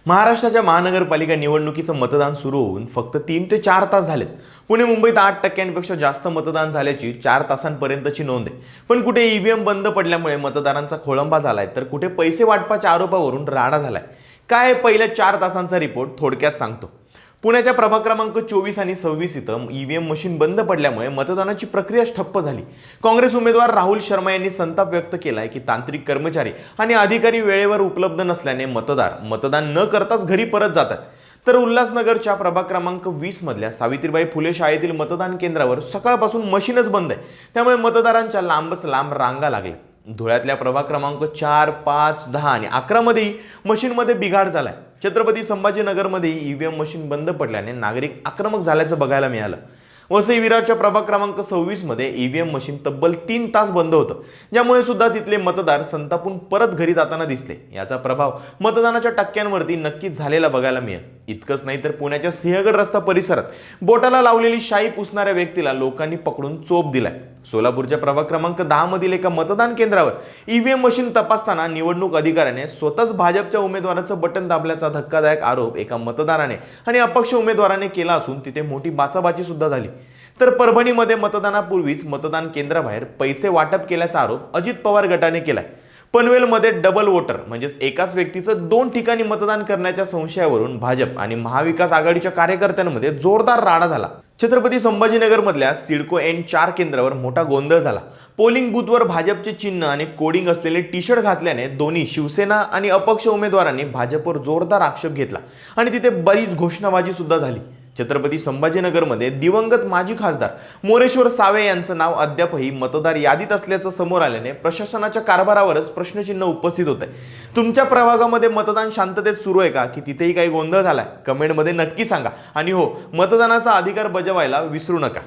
महाराष्ट्राच्या महानगरपालिका निवडणुकीचं मतदान सुरू होऊन फक्त 3 ते 4 तास झालेत. पुणे मुंबईत 8% जास्त मतदान झाल्याची 4 तासांपर्यंतची नोंद आहे. पण कुठे ईव्हीएम बंद पडल्यामुळे मतदारांचा खोळंबा झालाय, तर कुठे पैसे वाटपाच्या आरोपावरून राडा झालाय. काय पहिल्या 4 तासांचा रिपोर्ट थोडक्यात सांगतो. पुण्याच्या प्रभाग क्रमांक 24 आणि 26 इथं ईव्हीएम मशीन बंद पडल्यामुळे मतदानाची प्रक्रिया ठप्प झाली. काँग्रेस उमेदवार राहुल शर्मा यांनी संताप व्यक्त केलाय की तांत्रिक कर्मचारी आणि अधिकारी वेळेवर उपलब्ध नसल्याने मतदान न करताच घरी परत जातात. तर उल्हासनगरच्या प्रभाग क्रमांक 20 मधल्या सावित्रीबाई फुले शाळेतील मतदान केंद्रावर सकाळपासून मशीनच बंद आहे. त्यामुळे मतदारांच्या लांबच लांब रांगा लागल्या. धुळ्यातल्या प्रभाग क्रमांक 4, 5, 10 आणि 11 मध्येही मशीनमध्ये बिघाड झालाय. छत्रपती संभाजीनगरमध्ये ईव्हीएम मशीन बंद पडल्याने नागरिक आक्रमक झाल्याचं बघायला मिळालं. वसई विरारच्या प्रभाग क्रमांक 26 मध्ये ईव्हीएम मशीन तब्बल 3 तास बंद होतं, ज्यामुळे सुद्धा तिथले मतदार संतापून परत घरी जाताना दिसले. याचा प्रभाव मतदानाच्या टक्क्यांवरती नक्कीच झालेला बघायला मिळेल. इतकंच नाही तर पुण्याच्या सिंहगड रस्ता परिसरात बोटाला लावलेली शाई पुसणाऱ्या व्यक्तीला लोकांनी पकडून चोप दिलाय. सोलापूरच्या प्रभाग क्रमांक 10 मधील एका मतदान केंद्रावर ईव्हीएम मशीन तपासताना निवडणूक अधिकाऱ्याने स्वतःच भाजपच्या उमेदवाराचं बटन दाबल्याचा धक्कादायक आरोप एका मतदाराने आणि अपक्ष उमेदवाराने केला असून तिथे मोठी बाचाबाची सुद्धा झाली. तर परभणीमध्ये मतदानापूर्वीच मतदान केंद्राबाहेर पैसे वाटप केल्याचा आरोप अजित पवार गटाने केलाय. पनवेलमध्ये डबल वोटर म्हणजेच एकाच व्यक्तीचं 2 ठिकाणी मतदान करण्याच्या संशयावरून भाजप आणि महाविकास आघाडीच्या कार्यकर्त्यांमध्ये जोरदार राडा झाला. छत्रपती संभाजीनगर मधल्या सिडको N4 केंद्रावर मोठा गोंधळ झाला. पोलिंग बूथवर भाजपचे चिन्ह आणि कोडिंग असलेले टी-शर्ट घातल्याने दोन्ही शिवसेना आणि अपक्ष उमेदवारांनी भाजपवर जोरदार आक्षेप घेतला आणि तिथे बरीच घोषणाबाजी सुद्धा झाली. छत्रपती संभाजीनगरमध्ये दिवंगत माजी खासदार मोरेश्वर सावे यांचं नाव अद्यापही मतदार यादीत असल्याचं समोर आल्याने प्रशासनाच्या कारभारावरच प्रश्नचिन्ह उपस्थित होत आहे. तुमच्या प्रभागामध्ये मतदान शांततेत सुरू आहे का, की तिथेही काही गोंधळ झालाय? कमेंटमध्ये नक्की सांगा. आणि हो, मतदानाचा अधिकार बजावायला विसरू नका.